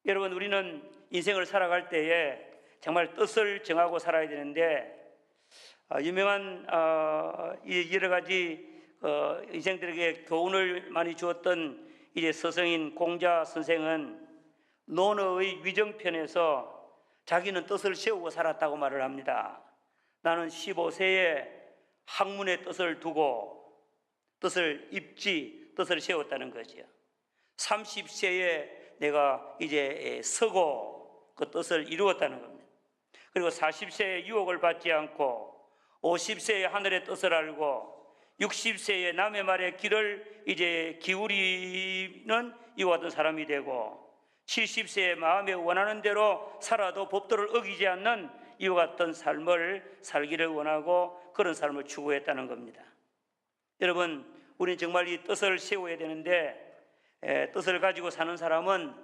여러분, 우리는 인생을 살아갈 때에 정말 뜻을 정하고 살아야 되는데, 유명한 여러 가지 인생들에게 교훈을 많이 주었던 이제 서성인 공자 선생은 논어의 위정편에서 자기는 뜻을 세우고 살았다고 말을 합니다. 나는 15세에 학문의 뜻을 두고 뜻을 입지, 뜻을 세웠다는 거죠. 30세에 내가 이제 서고 그 뜻을 이루었다는 겁니다. 그리고 40세에 유혹을 받지 않고 50세에 하늘의 뜻을 알고 60세에 남의 말에 귀를 이제 기울이는 이와 같은 사람이 되고 70세에 마음에 원하는 대로 살아도 법도를 어기지 않는 이와 같은 삶을 살기를 원하고 그런 삶을 추구했다는 겁니다. 여러분, 우리는 정말 이 뜻을 세워야 되는데 뜻을 가지고 사는 사람은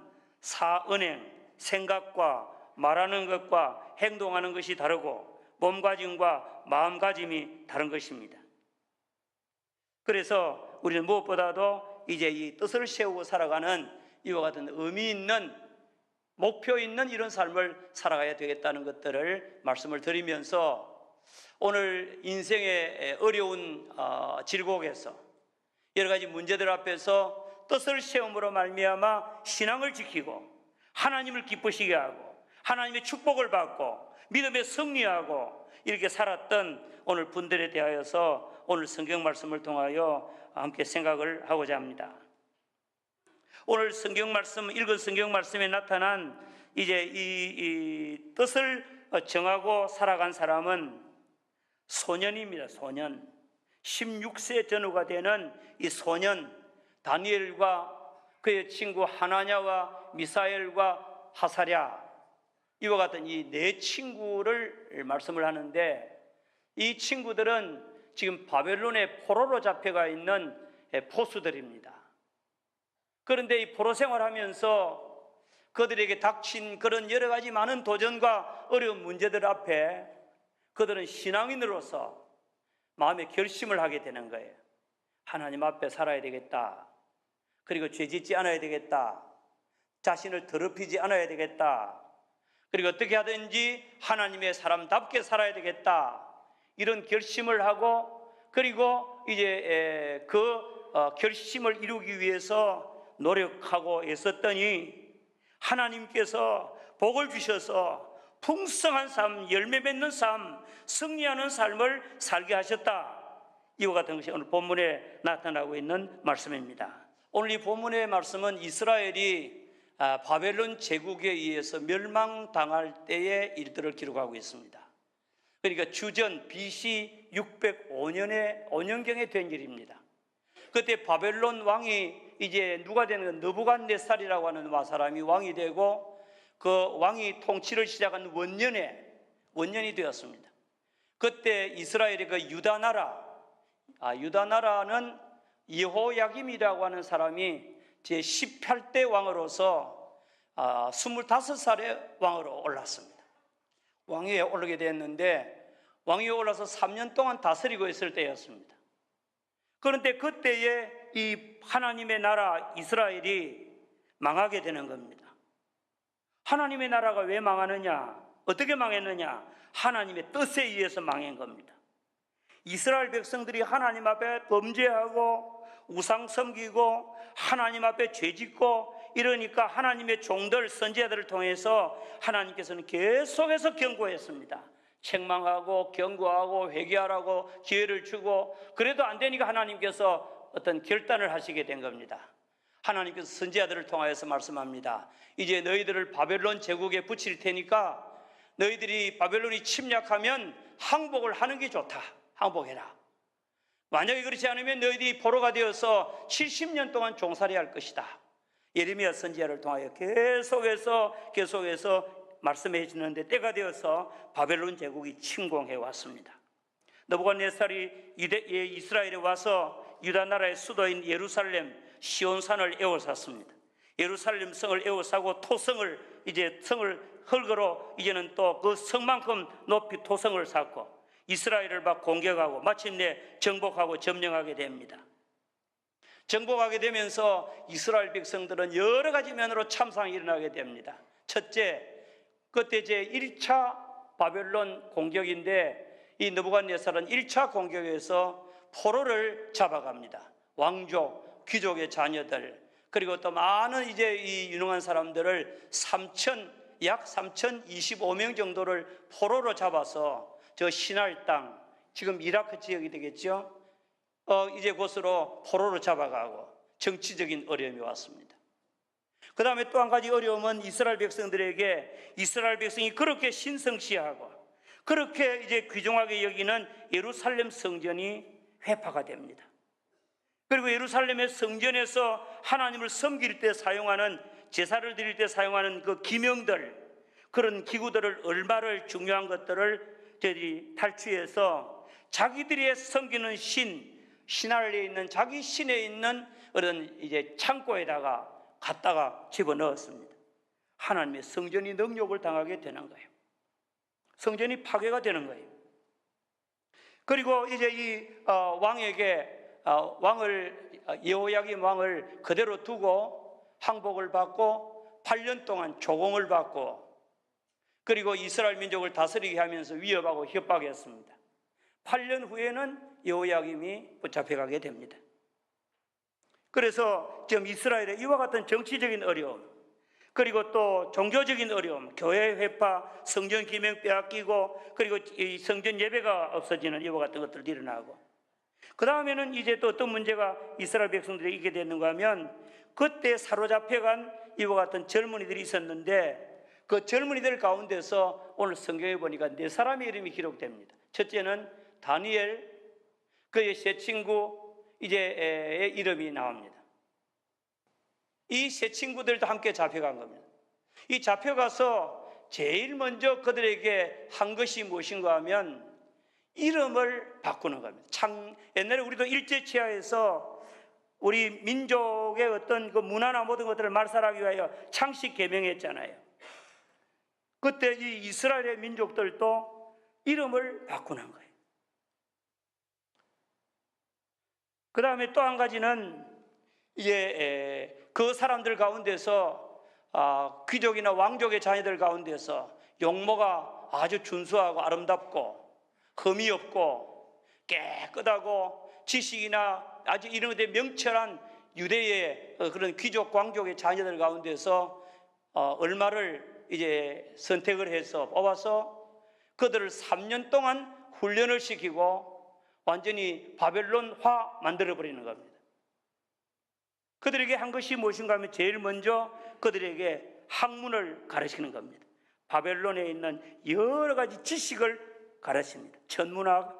사은행, 생각과 말하는 것과 행동하는 것이 다르고 몸가짐과 마음가짐이 다른 것입니다. 그래서 우리는 무엇보다도 이제 이 뜻을 세우고 살아가는 이와 같은 의미 있는 목표 있는 이런 삶을 살아가야 되겠다는 것들을 말씀을 드리면서 오늘 인생의 어려운 질곡에서 여러 가지 문제들 앞에서 뜻을 세움으로 말미암아 신앙을 지키고 하나님을 기쁘시게 하고 하나님의 축복을 받고 믿음에 승리하고 이렇게 살았던 오늘 분들에 대하여서 오늘 성경 말씀을 통하여 함께 생각을 하고자 합니다. 오늘 성경 말씀, 읽은 성경 말씀에 나타난 이제 이 뜻을 정하고 살아간 사람은 소년입니다. 소년. 16세 전후가 되는 이 소년 다니엘과 그의 친구 하나냐와 미사엘과 하사랴, 이와 같은 이 네 친구를 말씀을 하는데, 이 친구들은 지금 바벨론의 포로로 잡혀가 있는 포수들입니다. 그런데 이 포로 생활하면서 그들에게 닥친 그런 여러 가지 많은 도전과 어려운 문제들 앞에 그들은 신앙인으로서 마음의 결심을 하게 되는 거예요. 하나님 앞에 살아야 되겠다. 그리고 죄짓지 않아야 되겠다. 자신을 더럽히지 않아야 되겠다. 그리고 어떻게 하든지 하나님의 사람답게 살아야 되겠다. 이런 결심을 하고, 그리고 이제 그 결심을 이루기 위해서 노력하고 애썼더니 하나님께서 복을 주셔서 풍성한 삶, 열매 맺는 삶, 승리하는 삶을 살게 하셨다. 이와 같은 것이 오늘 본문에 나타나고 있는 말씀입니다. 오늘 이 본문의 말씀은 이스라엘이 바벨론 제국에 의해서 멸망당할 때의 일들을 기록하고 있습니다. 그러니까 주전 BC 605년에 5년경에 된 일입니다. 그때 바벨론 왕이 이제 누가 되는 느부갓네살이라고 하는 사람이 왕이 되고, 그 왕이 통치를 시작한 원년이 되었습니다. 그때 이스라엘의 그 유다나라는 여호야김이라고 하는 사람이 제18대 왕으로서 25살의 왕으로 올랐습니다. 왕위에 오르게 됐는데, 왕위에 올라서 3년 동안 다스리고 있을 때였습니다. 그런데 그때에 이 하나님의 나라 이스라엘이 망하게 되는 겁니다. 하나님의 나라가 왜 망하느냐? 어떻게 망했느냐? 하나님의 뜻에 의해서 망한 겁니다. 이스라엘 백성들이 하나님 앞에 범죄하고 우상 섬기고 하나님 앞에 죄짓고 이러니까 하나님의 종들, 선지자들을 통해서 하나님께서는 계속해서 경고했습니다. 책망하고 경고하고 회개하라고 기회를 주고, 그래도 안 되니까 하나님께서 어떤 결단을 하시게 된 겁니다. 하나님께서 선지자들을 통하여서 말씀합니다. 이제 너희들을 바벨론 제국에 붙일 테니까 너희들이 바벨론이 침략하면 항복을 하는 게 좋다. 항복해라. 만약에 그렇지 않으면 너희들이 포로가 되어서 70년 동안 종살이할 할 것이다. 예레미야 선지자를 통하여 계속해서 말씀해 주는데, 때가 되어서 바벨론 제국이 침공해 왔습니다. 느부갓네살이 이스라엘에 와서 유다 나라의 수도인 예루살렘 시온산을 에워쌌습니다. 예루살렘 성을 에워싸고 토성을 성을 흙으로 이제는 또 그 성만큼 높이 토성을 쌓고 공격하고 마침내 정복하고 점령하게 됩니다. 정복하게 되면서 이스라엘 백성들은 여러 가지 면으로 참상이 일어나게 됩니다. 첫째, 그때 제 1차 바벨론 공격인데 이 느부갓네살은 1차 공격에서 포로를 잡아갑니다. 왕족, 귀족의 자녀들, 그리고 또 많은 이제 이 유능한 사람들을 약 3,025명 정도를 포로로 잡아서 저 시날 땅, 지금 이라크 지역이 되겠죠? 이제 곳으로 포로로 잡아가고 정치적인 어려움이 왔습니다. 그 다음에 또 한 가지 어려움은 이스라엘 백성들에게 이스라엘 백성이 그렇게 신성시하고 그렇게 이제 귀중하게 여기는 예루살렘 성전이 회파가 됩니다. 그리고 예루살렘의 성전에서 하나님을 섬길 때 사용하는, 제사를 드릴 때 사용하는 그 기명들, 그런 기구들을, 얼마를 중요한 것들을 저희들이 탈취해서 자기들이 섬기는 신할리에 있는 자기 신에 있는 그런 이제 창고에다가 갖다가 집어넣었습니다. 하나님의 성전이 능욕을 당하게 되는 거예요. 성전이 파괴가 되는 거예요. 그리고 이제 이 여호야김 왕을 그대로 두고 항복을 받고 8년 동안 조공을 받고, 그리고 이스라엘 민족을 다스리게 하면서 위협하고 협박했습니다. 8년 후에는 여호야김이 붙잡혀가게 됩니다. 그래서 지금 이스라엘의 이와 같은 정치적인 어려움, 그리고 또 종교적인 어려움, 교회 회파, 성전 기명 빼앗기고, 그리고 이 성전 예배가 없어지는 이와 같은 것들이 일어나고, 그 다음에는 이제 또 어떤 문제가 이스라엘 백성들이 있게 됐는가 하면, 그때 사로잡혀간 이와 같은 젊은이들이 있었는데 그 젊은이들 가운데서 오늘 성경에 보니까 4사람의 이름이 기록됩니다. 첫째는 다니엘, 그의 세 친구 이제의 이름이 나옵니다. 이 세 친구들도 함께 잡혀간 겁니다. 이 잡혀가서 제일 먼저 그들에게 한 것이 무엇인가 하면 이름을 바꾸는 겁니다. 옛날에 우리도 일제치하에서 우리 민족의 어떤 그 문화나 모든 것들을 말살하기 위하여 창씨 개명했잖아요. 그때 이 이스라엘의 민족들도 이름을 바꾸는 거예요. 그 다음에 또 한 가지는 이제 그 사람들 가운데서 귀족이나 왕족의 자녀들 가운데서 용모가 아주 준수하고 아름답고 흠이 없고 깨끗하고 지식이나 아주 이런 것에 명철한 유대의 그런 귀족 왕족의 자녀들 가운데서 얼마를 이제 선택을 해서 뽑아서 그들을 3년 동안 훈련을 시키고 완전히 바벨론화 만들어버리는 겁니다. 그들에게 한 것이 무엇인가 하면 제일 먼저 그들에게 학문을 가르치는 겁니다. 바벨론에 있는 여러 가지 지식을 가르칩니다. 천문학,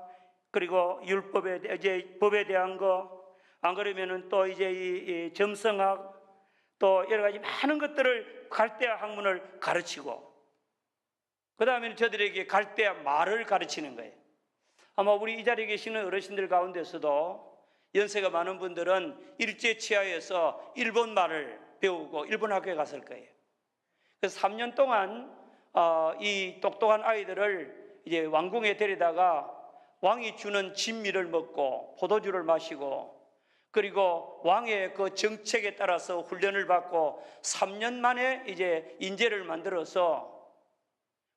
그리고 율법에, 이제 법에 대한 거, 안 그러면은 또 이제 이 점성학, 또 여러 가지 많은 것들을 갈대아 학문을 가르치고, 그 다음에는 저들에게 갈대아 말을 가르치는 거예요. 아마 우리 이 자리에 계시는 어르신들 가운데서도 연세가 많은 분들은 일제치하에서 일본 말을 배우고 일본 학교에 갔을 거예요. 그래서 3년 동안 이 똑똑한 아이들을 이제 왕궁에 데려다가 왕이 주는 진미를 먹고 포도주를 마시고, 그리고 왕의 그 정책에 따라서 훈련을 받고 3년 만에 이제 인재를 만들어서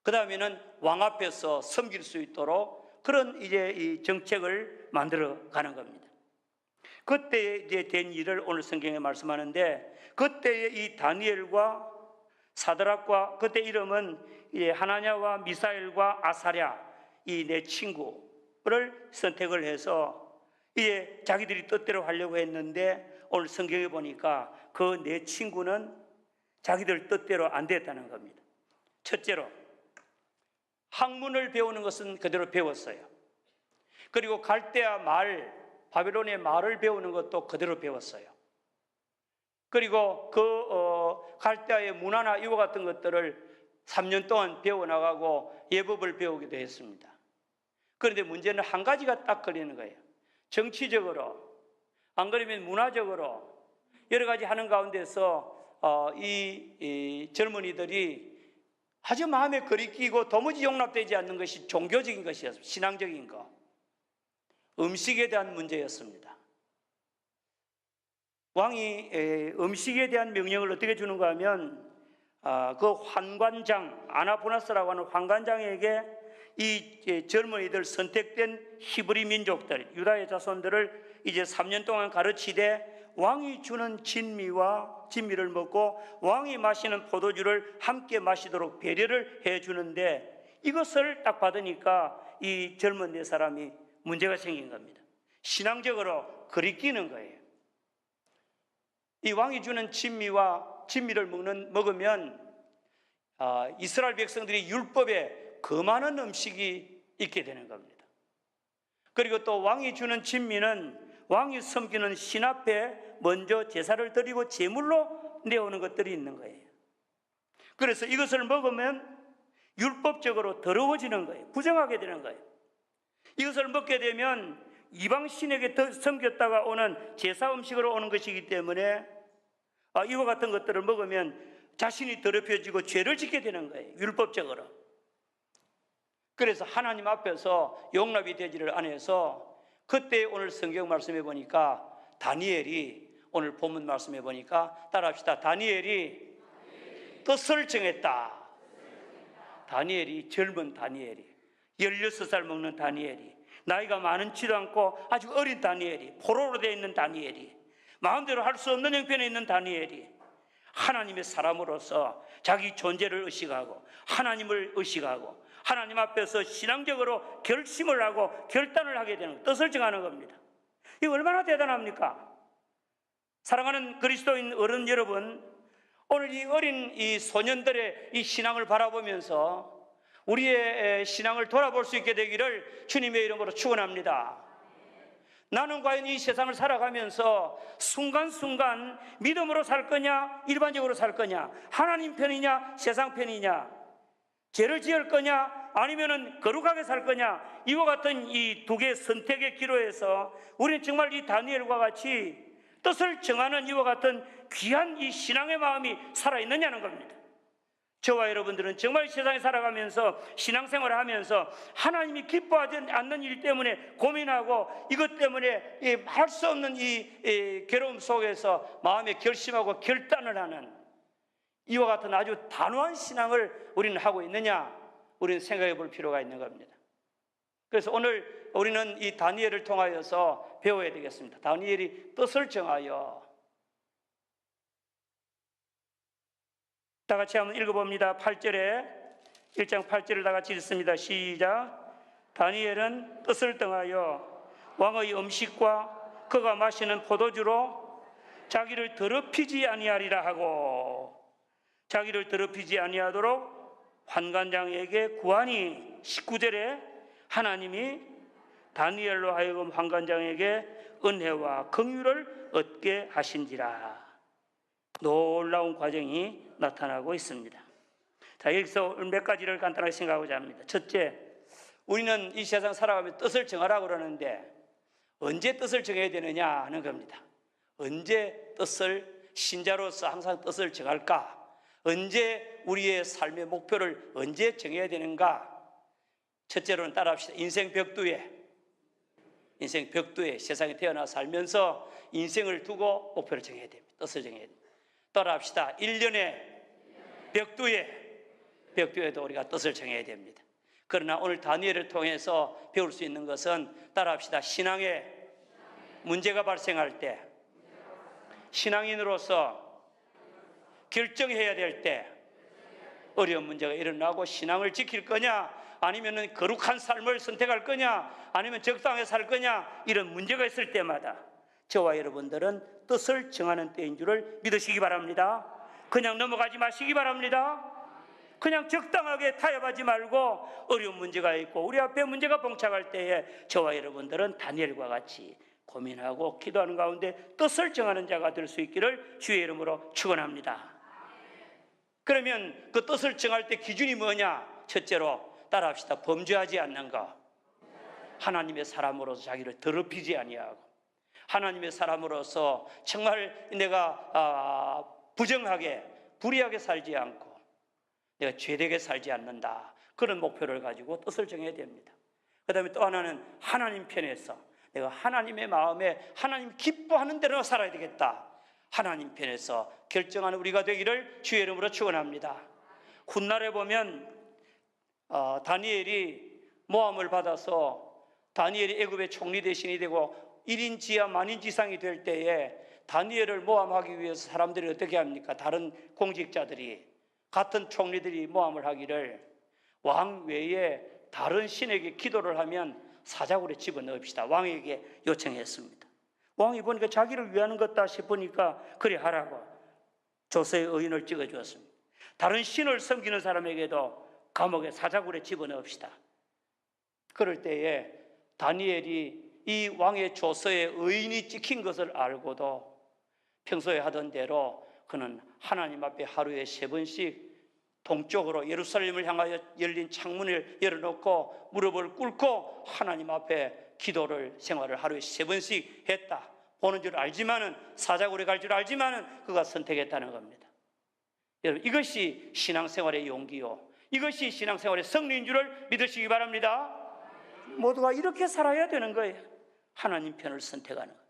그 다음에는 왕 앞에서 섬길 수 있도록 그런 이제 이 정책을 만들어 가는 겁니다. 그때 이제 된 일을 오늘 성경에 말씀하는데, 그때의 이 다니엘과 사드락과, 그때 이름은 하나냐와 미사엘과 아사랴, 이 네 친구를 선택을 해서 이제 자기들이 뜻대로 하려고 했는데, 오늘 성경에 보니까 그 네 친구는 자기들 뜻대로 안 됐다는 겁니다. 첫째로 학문을 배우는 것은 그대로 배웠어요. 그리고 갈대아 말, 바벨론의 말을 배우는 것도 그대로 배웠어요. 그리고 그 갈대아의 문화나 이와 같은 것들을 3년 동안 배워나가고 예법을 배우기도 했습니다. 그런데 문제는 한 가지가 딱 걸리는 거예요. 정치적으로, 안 그러면 문화적으로 여러 가지 하는 가운데서 이 젊은이들이 아주 마음에 거리끼고 도무지 용납되지 않는 것이 종교적인 것이었습니다. 신앙적인 것, 음식에 대한 문제였습니다. 왕이 음식에 대한 명령을 어떻게 주는가 하면 그 환관장, 아나푸나스라고 하는 환관장에게 이 젊은이들, 선택된 히브리 민족들, 유다의 자손들을 이제 3년 동안 가르치되 왕이 주는 진미를 먹고 왕이 마시는 포도주를 함께 마시도록 배려를 해주는데, 이것을 딱 받으니까 이 젊은 네 사람이 문제가 생긴 겁니다. 신앙적으로 거리끼는 거예요. 이 왕이 주는 진미를 먹으면 이스라엘 백성들이 율법에 거만한 음식이 있게 되는 겁니다. 그리고 또 왕이 주는 진미는 왕이 섬기는 신 앞에 먼저 제사를 드리고 제물로 내오는 것들이 있는 거예요. 그래서 이것을 먹으면 율법적으로 더러워지는 거예요. 부정하게 되는 거예요. 이것을 먹게 되면 이방 신에게 섬겼다가 오는 제사 음식으로 오는 것이기 때문에 이와 같은 것들을 먹으면 자신이 더럽혀지고 죄를 짓게 되는 거예요. 율법적으로. 그래서 하나님 앞에서 용납이 되지를 않아서, 그때 오늘 성경 말씀해 보니까 다니엘이, 오늘 본문 말씀해 보니까 따라합시다. 다니엘이 뜻을 정했다. 다니엘이, 젊은 다니엘이, 16살 먹는 다니엘이, 나이가 많지도 않고 아주 어린 다니엘이, 포로로 되어 있는 다니엘이, 마음대로 할 수 없는 형편에 있는 다니엘이 하나님의 사람으로서 자기 존재를 의식하고 하나님을 의식하고 하나님 앞에서 신앙적으로 결심을 하고 결단을 하게 되는, 뜻을 정하는 겁니다. 이거 얼마나 대단합니까? 사랑하는 그리스도인 어른 여러분, 오늘 이 어린 이 소년들의 이 신앙을 바라보면서 우리의 신앙을 돌아볼 수 있게 되기를 주님의 이름으로 축원합니다. 나는 과연 이 세상을 살아가면서 순간순간 믿음으로 살 거냐, 일반적으로 살 거냐, 하나님 편이냐, 세상 편이냐, 죄를 지을 거냐, 아니면은 거룩하게 살 거냐, 이와 같은 이 두 개의 선택의 기로에서 우리는 정말 이 다니엘과 같이 뜻을 정하는 이와 같은 귀한 이 신앙의 마음이 살아있느냐는 겁니다. 저와 여러분들은 정말 세상에 살아가면서 신앙생활을 하면서 하나님이 기뻐하지 않는 일 때문에 고민하고 이것 때문에 할 수 없는 이 괴로움 속에서 마음에 결심하고 결단을 하는 이와 같은 아주 단호한 신앙을 우리는 하고 있느냐, 우리는 생각해 볼 필요가 있는 겁니다. 그래서 오늘 우리는 이 다니엘을 통하여서 배워야 되겠습니다. 다니엘이 뜻을 정하여, 다 같이 한번 읽어봅니다. 8절에 1장 8절을 다 같이 읽습니다. 시작. 다니엘은 뜻을 정하여 왕의 음식과 그가 마시는 포도주로 자기를 더럽히지 아니하리라 하고, 자기를 더럽히지 아니하도록 환관장에게 구하니, 19절에 하나님이 다니엘로 하여금 환관장에게 은혜와 긍휼을 얻게 하신지라. 놀라운 과정이 나타나고 있습니다. 자, 여기서 몇 가지를 간단하게 생각하고자 합니다. 첫째, 우리는 이 세상 살아가면서 뜻을 정하라고 그러는데 언제 뜻을 정해야 되느냐 하는 겁니다. 언제 뜻을, 신자로서 항상 뜻을 정할까? 언제 우리의 삶의 목표를 언제 정해야 되는가? 첫째로는 따라합시다. 인생 벽두에 세상에 태어나 살면서 인생을 두고 목표를 정해야 됩니다. 뜻을 정해야 됩니다. 따라합시다. 1년의 벽두에도 우리가 뜻을 정해야 됩니다. 그러나 오늘 다니엘을 통해서 배울 수 있는 것은, 따라합시다. 신앙에 문제가 발생할 때, 신앙인으로서 결정해야 될 때, 어려운 문제가 일어나고 신앙을 지킬 거냐, 아니면 거룩한 삶을 선택할 거냐, 아니면 적당하게 살 거냐, 이런 문제가 있을 때마다 저와 여러분들은 뜻을 정하는 때인 줄을 믿으시기 바랍니다. 그냥 넘어가지 마시기 바랍니다. 그냥 적당하게 타협하지 말고, 어려운 문제가 있고 우리 앞에 문제가 봉착할 때에 저와 여러분들은 다니엘과 같이 고민하고 기도하는 가운데 뜻을 정하는 자가 될 수 있기를 주의 이름으로 축원합니다. 그러면 그 뜻을 정할 때 기준이 뭐냐? 첫째로 따라합시다. 범죄하지 않는 것. 하나님의 사람으로서 자기를 더럽히지 아니하고, 하나님의 사람으로서 정말 내가 부정하게, 불의하게 살지 않고 내가 죄되게 살지 않는다, 그런 목표를 가지고 뜻을 정해야 됩니다. 그 다음에 또 하나는 하나님 편에서 내가 하나님의 마음에 하나님 기뻐하는 대로 살아야 되겠다, 하나님 편에서 결정하는 우리가 되기를 주의 이름으로 축원합니다. 훗날에 보면 다니엘이 모함을 받아서 다니엘이 애굽의 총리 대신이 되고 1인 지하 만인 지상이 될 때에 다니엘을 모함하기 위해서 사람들이 어떻게 합니까? 다른 공직자들이, 같은 총리들이 모함을 하기를 왕 외에 다른 신에게 기도를 하면 사자굴에 집어넣읍시다, 왕에게 요청했습니다. 왕이 보니까 자기를 위하는 것다 싶으니까 그래 하라고 조서의 의인을 찍어주었습니다. 다른 신을 섬기는 사람에게도 감옥에 사자굴에 집어넣읍시다. 그럴 때에 다니엘이 이 왕의 조서에 의인이 찍힌 것을 알고도 평소에 하던 대로 그는 하나님 앞에 하루에 3번씩 동쪽으로 예루살렘을 향하여 열린 창문을 열어놓고 무릎을 꿇고 하나님 앞에 기도를 생활을 하루에 3번씩 했다. 보는 줄 알지만은, 사자굴에 갈 줄 알지만은 그가 선택했다는 겁니다. 여러분, 이것이 신앙생활의 용기요, 이것이 신앙생활의 승리인 줄을 믿으시기 바랍니다. 모두가 이렇게 살아야 되는 거예요. 하나님 편을 선택하는 거예요.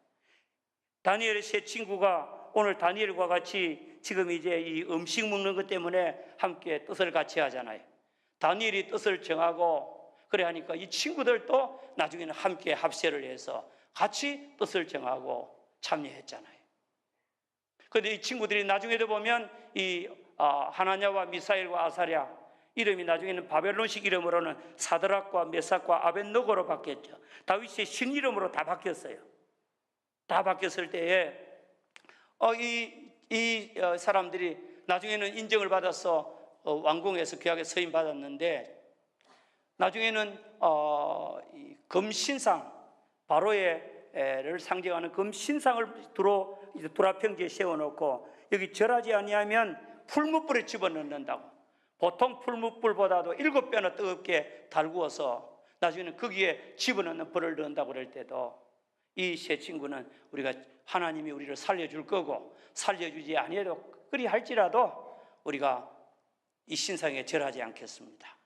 다니엘의 세 친구가 오늘 다니엘과 같이 지금 이제 이 음식 먹는 것 때문에 함께 뜻을 같이 하잖아요. 다니엘이 뜻을 정하고 그래 하니까 이 친구들도 나중에는 함께 합세를 해서 같이 뜻을 정하고 참여했잖아요. 그런데 이 친구들이 나중에도 보면 이 하나냐와 미사엘과 아사랴, 이름이 나중에는 바벨론식 이름으로는 사드락과 메삭과 아벳느고로 바뀌었죠. 다윗의 신 이름으로 다 바뀌었어요. 다 바뀌었을 때에 이 사람들이 나중에는 인정을 받아서 왕궁에서 귀하게 서임 받았는데, 나중에는 금신상, 바로의를 상징하는 금신상을 두라평지에 세워놓고 여기 절하지 아니하면 풀무불에 집어넣는다고. 보통 풀무불보다도 7배나 뜨겁게 달구어서 나중에는 거기에 집어넣는 불을 넣는다고 그럴 때도 이 세 친구는 우리가 하나님이 우리를 살려줄 거고 살려주지 아니해도 그리 할지라도 우리가 이 신상에 절하지 않겠습니다.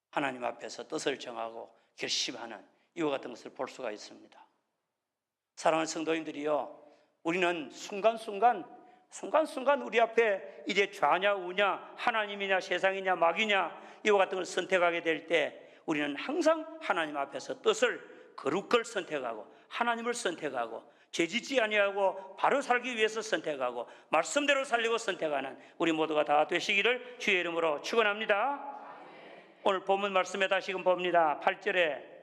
하나님 앞에서 뜻을 정하고 결심하는 이와 같은 것을 볼 수가 있습니다. 사랑하는 성도님들이요, 우리는 순간순간 우리 앞에 이제 좌냐 우냐, 하나님이냐 세상이냐 마귀냐 이와 같은 걸 선택하게 될 때 우리는 항상 하나님 앞에서 뜻을 거룩을 선택하고 하나님을 선택하고 죄짓지 아니하고 바로 살기 위해서 선택하고 말씀대로 살려고 선택하는 우리 모두가 다 되시기를 주의 이름으로 축원합니다. 오늘 본문 말씀에 다시금 봅니다. 8절에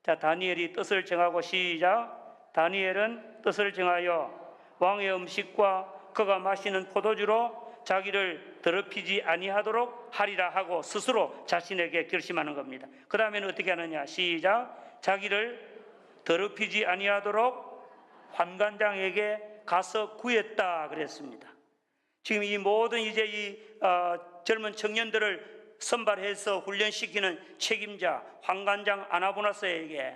자, 다니엘이 뜻을 정하고, 시작. 다니엘은 뜻을 정하여 왕의 음식과 그가 마시는 포도주로 자기를 더럽히지 아니하도록 하리라 하고 스스로 자신에게 결심하는 겁니다. 그 다음에는 어떻게 하느냐, 시작. 자기를 더럽히지 아니하도록 환관장에게 가서 구했다 그랬습니다. 지금 이 모든 이제 이 젊은 청년들을 선발해서 훈련시키는 책임자 환관장 아나보나스에게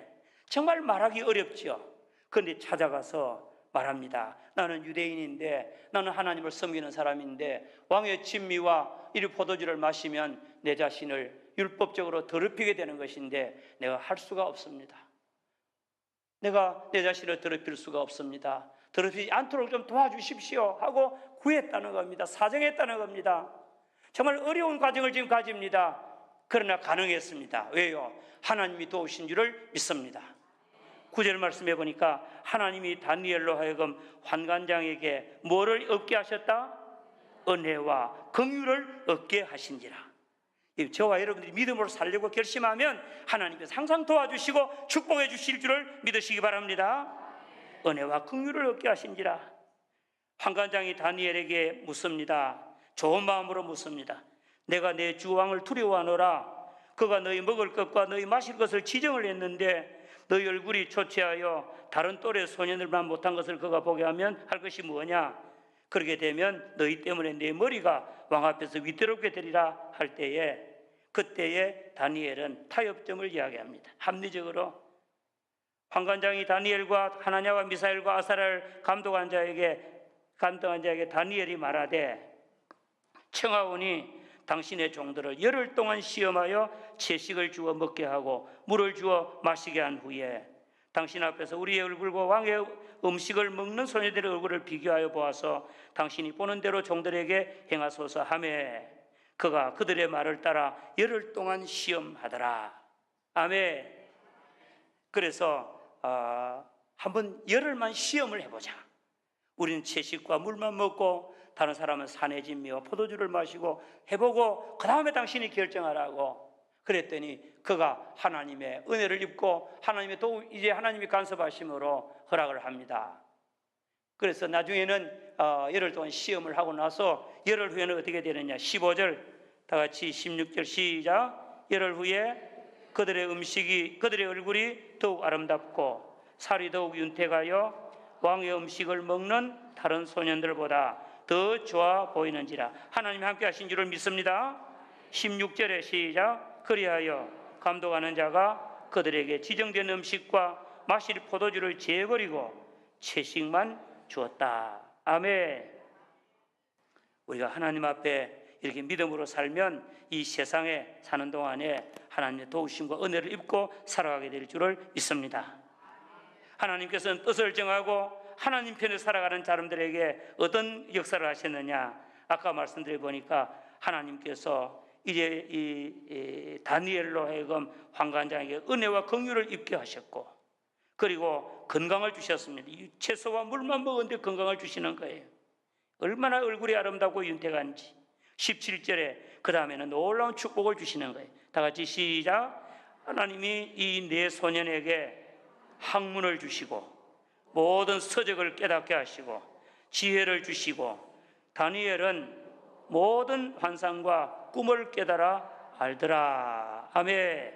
정말 말하기 어렵죠. 그런데 찾아가서 말합니다. 나는 유대인인데, 나는 하나님을 섬기는 사람인데 왕의 진미와 이 포도주를 마시면 내 자신을 율법적으로 더럽히게 되는 것인데 내가 할 수가 없습니다. 내가 내 자신을 더럽힐 수가 없습니다. 더럽히지 않도록 좀 도와주십시오 하고 구했다는 겁니다. 사정했다는 겁니다. 정말 어려운 과정을 지금 가집니다. 그러나 가능했습니다. 왜요? 하나님이 도우신 줄을 믿습니다. 9절 말씀해 보니까 하나님이 다니엘로 하여금 환관장에게 뭐를 얻게 하셨다? 은혜와 긍휼을 얻게 하신지라. 저와 여러분들이 믿음으로 살려고 결심하면 하나님께서 항상 도와주시고 축복해 주실 줄을 믿으시기 바랍니다. 은혜와 긍휼을 얻게 하신지라. 환관장이 다니엘에게 묻습니다. 좋은 마음으로 묻습니다. 내가 내 주왕을 두려워하노라. 그가 너희 먹을 것과 너희 마실 것을 지정을 했는데 너희 얼굴이 초췌하여 다른 또래 소년들만 못한 것을 그가 보게 하면 할 것이 뭐냐? 그렇게 되면 너희 때문에 내 머리가 왕 앞에서 위태롭게 되리라 할 때에, 그때에 다니엘은 타협점을 이야기합니다. 합리적으로 환관장이 다니엘과 하나냐와 미사엘과 아사랴를 감독한 자에게 다니엘이 말하되, 청하오니 당신의 종들을 열흘 동안 시험하여 채식을 주어 먹게 하고 물을 주어 마시게 한 후에 당신 앞에서 우리의 얼굴과 왕의 음식을 먹는 소녀들의 얼굴을 비교하여 보아서 당신이 보는 대로 종들에게 행하소서 하매 그가 그들의 말을 따라 열흘 동안 시험하더라. 아멘. 그래서 한번 열흘만 시험을 해보자. 우리는 채식과 물만 먹고 다른 사람은 산의 진미와 포도주를 마시고 해보고 그 다음에 당신이 결정하라고 그랬더니 그가 하나님의 은혜를 입고 하나님의 이제 하나님이 간섭하심으로 허락을 합니다. 그래서 나중에는 열흘 동안 시험을 하고 나서 열흘 후에는 어떻게 되느냐. 15절 다 같이 16절 시작. 열흘 후에 그들의 음식이 그들의 얼굴이 더욱 아름답고 살이 더욱 윤택하여 왕의 음식을 먹는 다른 소년들보다 더 좋아 보이는지라. 하나님이 함께 하신 줄을 믿습니다. 16절에 시작. 그리하여 감독하는 자가 그들에게 지정된 음식과 마실 포도주를 제버리고 채식만 주었다. 아멘. 우리가 하나님 앞에 이렇게 믿음으로 살면 이 세상에 사는 동안에 하나님의 도우심과 은혜를 입고 살아가게 될 줄을 믿습니다. 하나님께서는 뜻을 정하고 하나님 편에 살아가는 사람들에게 어떤 역사를 하셨느냐. 아까 말씀드려 보니까 하나님께서 이제 이 다니엘로 하여금 환관장에게 은혜와 긍휼을 입게 하셨고 그리고 건강을 주셨습니다. 이 채소와 물만 먹었는데 건강을 주시는 거예요. 얼마나 얼굴이 아름답고 윤택한지. 17절에 그 다음에는 놀라운 축복을 주시는 거예요. 다 같이 시작. 하나님이 이 네 소년에게 학문을 주시고 모든 서적을 깨닫게 하시고 지혜를 주시고 다니엘은 모든 환상과 꿈을 깨달아 알더라. 아멘.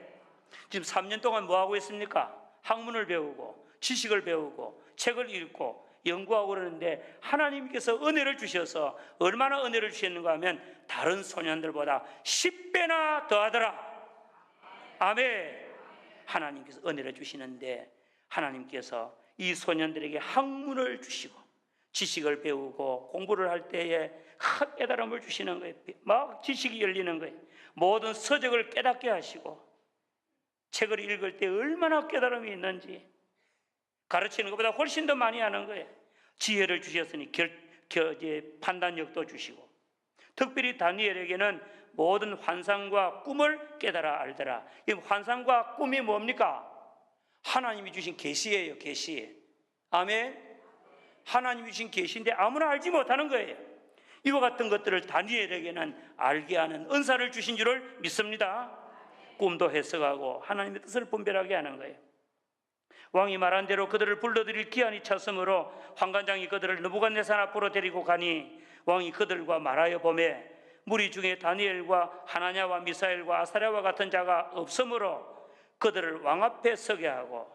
지금 3년 동안 뭐하고 있습니까? 학문을 배우고 지식을 배우고 책을 읽고 연구하고 그러는데 하나님께서 은혜를 주셔서 얼마나 은혜를 주셨는가 하면 다른 소년들보다 10배나 더하더라. 아멘. 하나님께서 은혜를 주시는데 하나님께서 이 소년들에게 학문을 주시고 지식을 배우고 공부를 할 때에 깨달음을 주시는 거예요. 막 지식이 열리는 거예요. 모든 서적을 깨닫게 하시고 책을 읽을 때 얼마나 깨달음이 있는지 가르치는 것보다 훨씬 더 많이 하는 거예요. 지혜를 주셨으니 판단력도 주시고 특별히 다니엘에게는 모든 환상과 꿈을 깨달아 알더라. 이 환상과 꿈이 뭡니까? 하나님이 주신 계시예요. 계시. 아멘. 하나님이 주신 계시인데 아무나 알지 못하는 거예요. 이와 같은 것들을 다니엘에게는 알게 하는 은사를 주신 줄을 믿습니다. 꿈도 해석하고 하나님의 뜻을 분별하게 하는 거예요. 왕이 말한 대로 그들을 불러들일 기한이 찼으므로 환관장이 그들을 느부갓네살 앞으로 데리고 가니 왕이 그들과 말하여 보매 무리 중에 다니엘과 하나냐와 미사엘과 아사랴와 같은 자가 없으므로 그들을 왕 앞에 서게 하고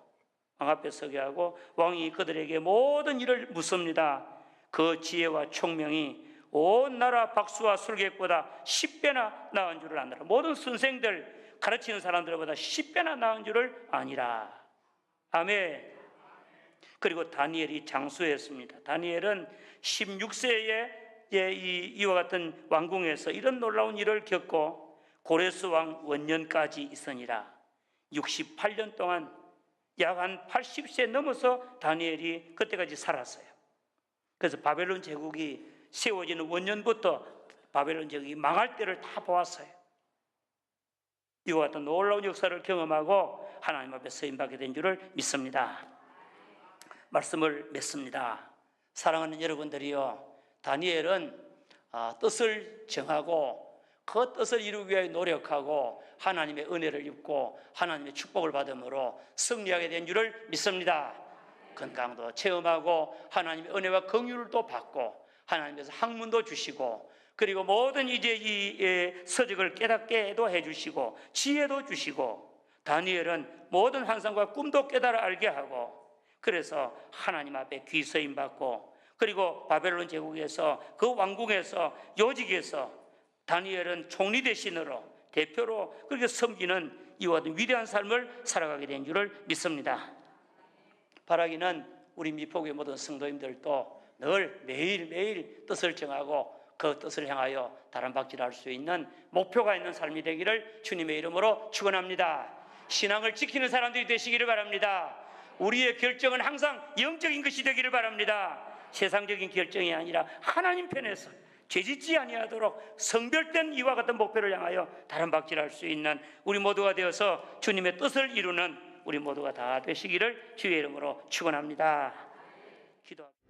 왕이 그들에게 모든 일을 묻습니다. 그 지혜와 총명이 온 나라 박수와 술객보다 10배나 나은 줄을 아느라. 모든 선생들 가르치는 사람들보다 10배나 나은 줄을 아니라. 아멘. 그리고 다니엘이 장수했습니다. 다니엘은 16세에 이와 같은 왕궁에서 이런 놀라운 일을 겪고 고레스 왕 원년까지 있으니라. 68년 동안 약 한 80세 넘어서 다니엘이 그때까지 살았어요. 그래서 바벨론 제국이 세워지는 원년부터 바벨론 제국이 망할 때를 다 보았어요. 이와 같은 놀라운 역사를 경험하고 하나님 앞에 서임받게 된 줄을 믿습니다. 말씀을 맺습니다. 사랑하는 여러분들이요, 다니엘은 뜻을 정하고 그 뜻을 이루기 위해 노력하고 하나님의 은혜를 입고 하나님의 축복을 받음으로 승리하게 된 줄을 믿습니다. 건강도 체험하고 하나님의 은혜와 긍휼을 또 받고 하나님께서 학문도 주시고 그리고 모든 이제 이 서적을 깨닫게도 해주시고 지혜도 주시고 다니엘은 모든 환상과 꿈도 깨달아 알게 하고 그래서 하나님 앞에 귀서임 받고 그리고 바벨론 제국에서 그 왕궁에서 요직에서 다니엘은 총리 대신으로 대표로 그렇게 섬기는 이와 같은 위대한 삶을 살아가게 된 줄을 믿습니다. 바라기는 우리 미포교회 모든 성도님들도 늘 매일매일 뜻을 정하고 그 뜻을 향하여 다람박질할 수 있는 목표가 있는 삶이 되기를 주님의 이름으로 축원합니다. 신앙을 지키는 사람들이 되시기를 바랍니다. 우리의 결정은 항상 영적인 것이 되기를 바랍니다. 세상적인 결정이 아니라 하나님 편에서 죄짓지 아니하도록 성별된 이와 같은 목표를 향하여 다른 박질할 수 있는 우리 모두가 되어서 주님의 뜻을 이루는 우리 모두가 다 되시기를 주의 이름으로 축원합니다. 기도합니다.